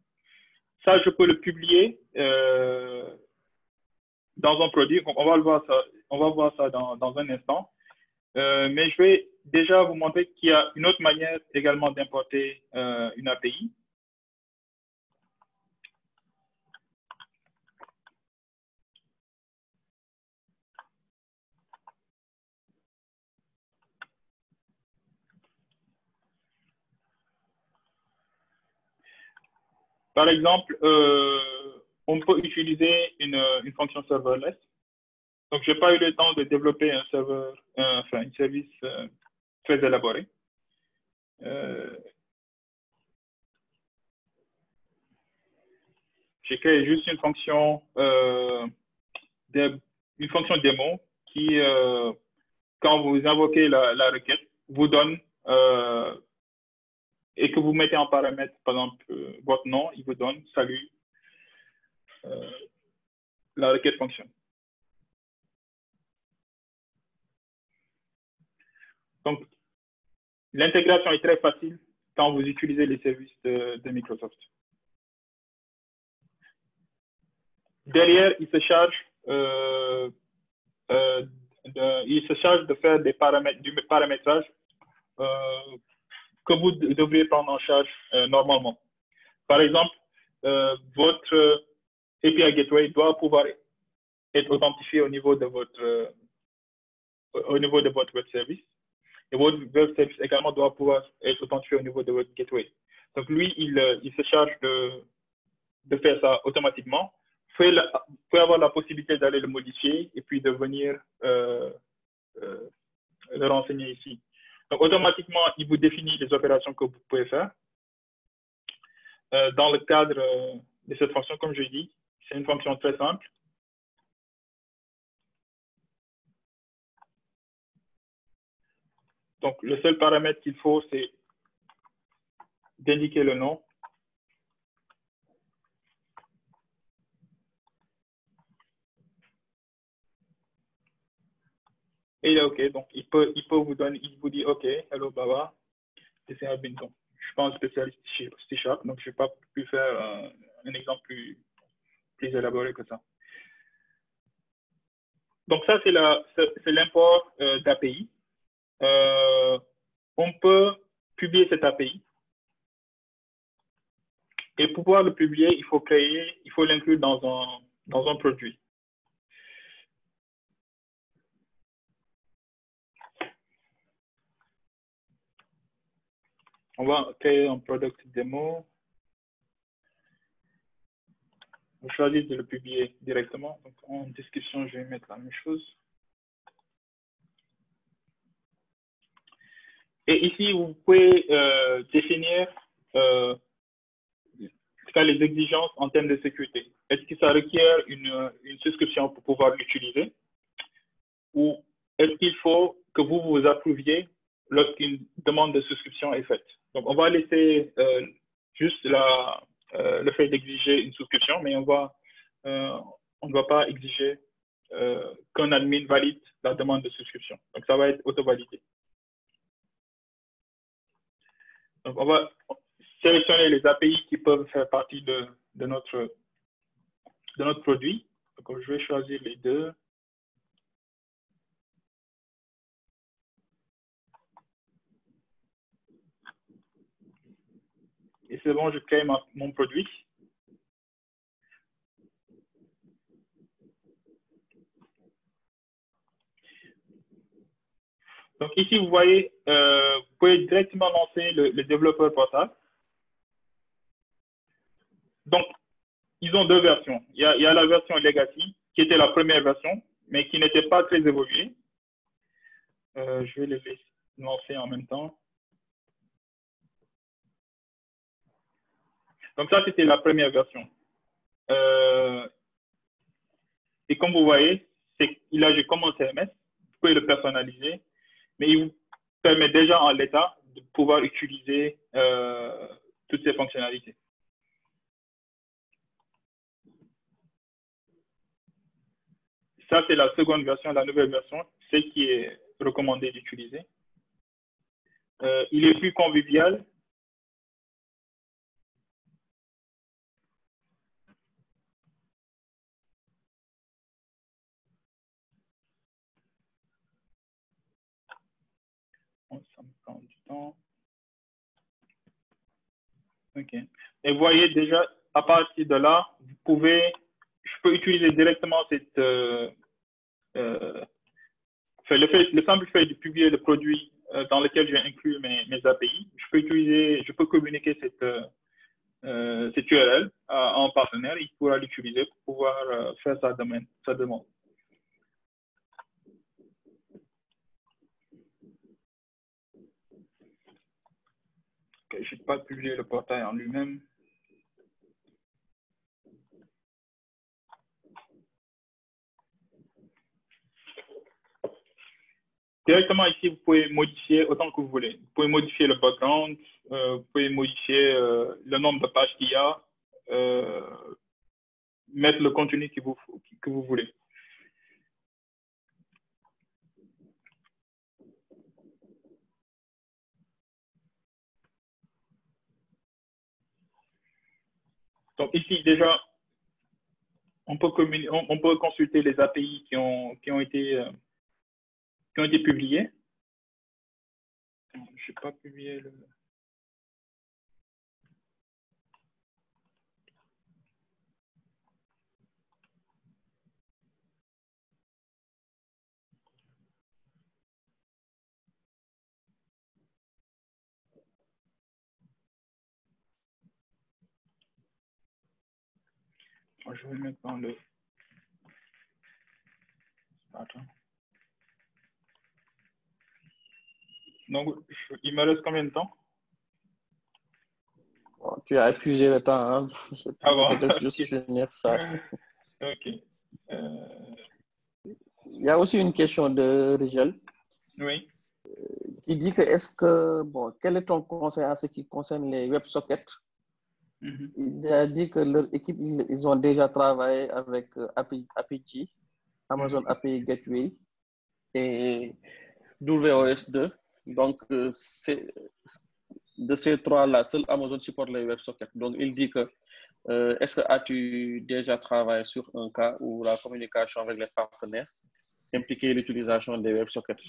Ça, je peux le publier dans un produit. Donc, on va voir ça dans un instant. Mais je vais déjà vous montrer qu'il y a une autre manière également d'importer une API. Par exemple, on peut utiliser une fonction serverless. Donc, je n'ai pas eu le temps de développer un serveur, un service très élaboré. J'ai créé juste une fonction démo qui, quand vous invoquez la requête, vous donne et que vous mettez en paramètre, par exemple, votre nom, il vous donne « Salut, la requête fonctionne ». Donc, l'intégration est très facile quand vous utilisez les services de Microsoft. Derrière, il se charge de faire du paramétrage que vous devriez prendre en charge normalement. Par exemple, votre API Gateway doit pouvoir être authentifié au niveau de votre web service. Et votre web service également doit pouvoir être authentifié au niveau de votre gateway. Donc, lui, il se charge de faire ça automatiquement. Vous pouvez avoir la possibilité d'aller le modifier et puis de venir le renseigner ici. Donc, automatiquement, il vous définit les opérations que vous pouvez faire. Dans le cadre de cette fonction, comme je dis, c'est une fonction très simple. Donc, le seul paramètre qu'il faut, c'est d'indiquer le nom. Et il est OK. Donc, il peut vous donner, il vous dit OK, hello Baba, c'est admin. Donc, je ne suis pas un spécialiste C#, donc je n'ai pas pu faire un exemple plus élaboré que ça. Donc, ça, c'est l'import d'API. On peut publier cette API. Et pour pouvoir le publier, il faut l'inclure dans un produit. On va créer un product démo. On choisit de le publier directement. Donc, en description, je vais mettre la même chose. Et ici, vous pouvez définir les exigences en termes de sécurité. Est-ce que ça requiert une souscription pour pouvoir l'utiliser? Ou est-ce qu'il faut que vous approuviez lorsqu'une demande de souscription est faite? Donc, on va laisser juste le fait d'exiger une souscription, mais on ne va pas exiger qu'un admin valide la demande de souscription. Donc, ça va être auto-validé. Donc, on va sélectionner les API qui peuvent faire partie de notre produit. Donc, je vais choisir les deux. Et c'est bon, je crée mon produit. Donc ici, vous voyez, vous pouvez directement lancer le développeur portal. Donc, ils ont deux versions. Il y a la version Legacy, qui était la première version, mais qui n'était pas très évoluée. Je vais les lancer en même temps. Donc ça, c'était la première version. Et comme vous voyez, il agit comme un CMS. Vous pouvez le personnaliser, mais il vous permet déjà en l'état de pouvoir utiliser toutes ces fonctionnalités. Ça, c'est la seconde version, la nouvelle version, celle qui est recommandée d'utiliser. Il est plus convivial. Ça me prend du temps. OK. Et vous voyez déjà, à partir de là, je peux utiliser directement cette, le simple fait de publier le produit dans lequel je vais inclure mes API. Je peux communiquer cette URL à un partenaire. Il pourra l'utiliser pour pouvoir faire sa demande. Okay, je n'ai pas publié le portail en lui-même. Directement ici, vous pouvez modifier autant que vous voulez. Vous pouvez modifier le background, vous pouvez modifier le nombre de pages qu'il y a, mettre le contenu que vous voulez. Donc ici, déjà, on peut consulter les API qui ont été publiées. Je n'ai pas publié le... Je vais mettre dans le... Attends. Donc, il me reste combien de temps? Bon, tu as épuisé le temps. Hein? Ah bon? Je te laisse juste finir ça. OK. Il y a aussi une question de Rigel. Oui. Qui dit que quel est ton conseil en ce qui concerne les WebSockets? Il a dit que leur équipe, ils ont déjà travaillé avec APG, Amazon API Gateway et WOS 2. Donc, de ces trois-là, seul Amazon supporte les WebSockets. Donc, il dit que est-ce que as-tu déjà travaillé sur un cas où la communication avec les partenaires impliquait l'utilisation des WebSockets?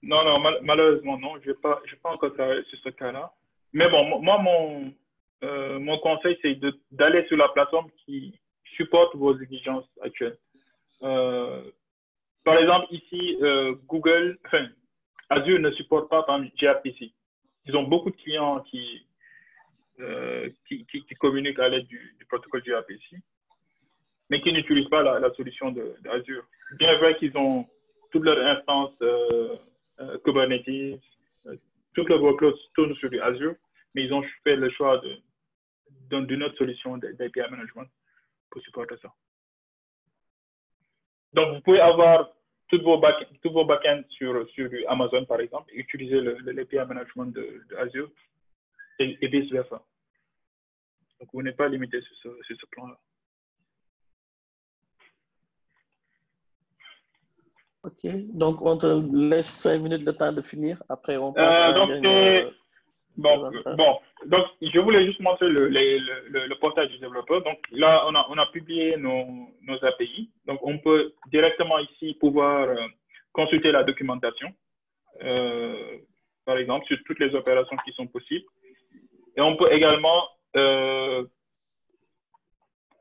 Non, malheureusement, non. Je n'ai pas encore travaillé sur ce cas-là. Mais bon, moi, mon conseil, c'est d'aller sur la plateforme qui supporte vos exigences actuelles. Par exemple, ici, Azure ne supporte pas gRPC. Ils ont beaucoup de clients qui communiquent à l'aide du protocole gRPC, mais qui n'utilisent pas la solution d'Azure. Bien vrai qu'ils ont toutes leurs instances Kubernetes, toutes leurs workloads tournent sur du Azure, mais ils ont fait le choix d'une autre solution d'API management pour supporter ça. Donc, vous pouvez avoir tous vos backends sur du Amazon, par exemple, et utiliser l'API management d'Azure et vice-versa. Donc, vous n'êtes pas limité sur ce plan-là. OK. Donc, on te laisse 5 minutes le temps de finir. Après, on passe à donc, je voulais juste montrer le portail du développeur. Donc, là, on a publié nos API. Donc, on peut directement ici pouvoir consulter la documentation, par exemple, sur toutes les opérations qui sont possibles. Et on peut également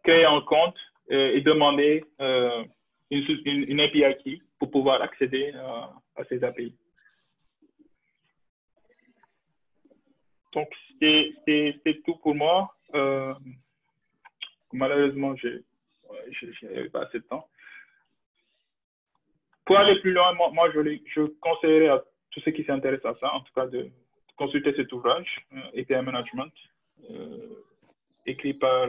créer un compte et demander une API key pour pouvoir accéder à ces API. Donc, c'est tout pour moi. Malheureusement, je n'avais pas assez de temps. Pour aller plus loin, moi je conseillerais à tous ceux qui s'intéressent à ça, en tout cas, de consulter cet ouvrage, API Management, écrit par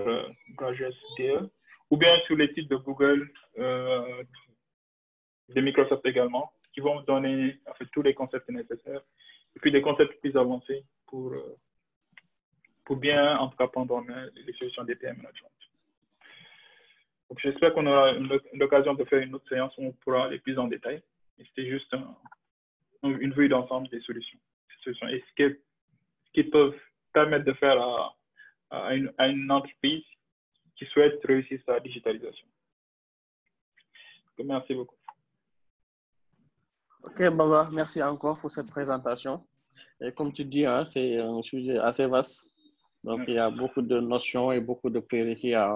Rajesh Dale, ou bien sur les sites de Google, de Microsoft également, qui vont vous donner en fait, tous les concepts nécessaires, et puis des concepts plus avancés pour bien, en tout cas, pendant les solutions d'API Management. Donc, j'espère qu'on aura l'occasion de faire une autre séance où on pourra aller plus en détail. C'était juste une vue d'ensemble des solutions. Et ce qu'ils peuvent permettre de faire à une entreprise qui souhaite réussir sa digitalisation. Donc, merci beaucoup. Ok, Baba, merci encore pour cette présentation. Et comme tu dis, hein, c'est un sujet assez vaste. Donc, il y a beaucoup de notions et beaucoup de prérequis à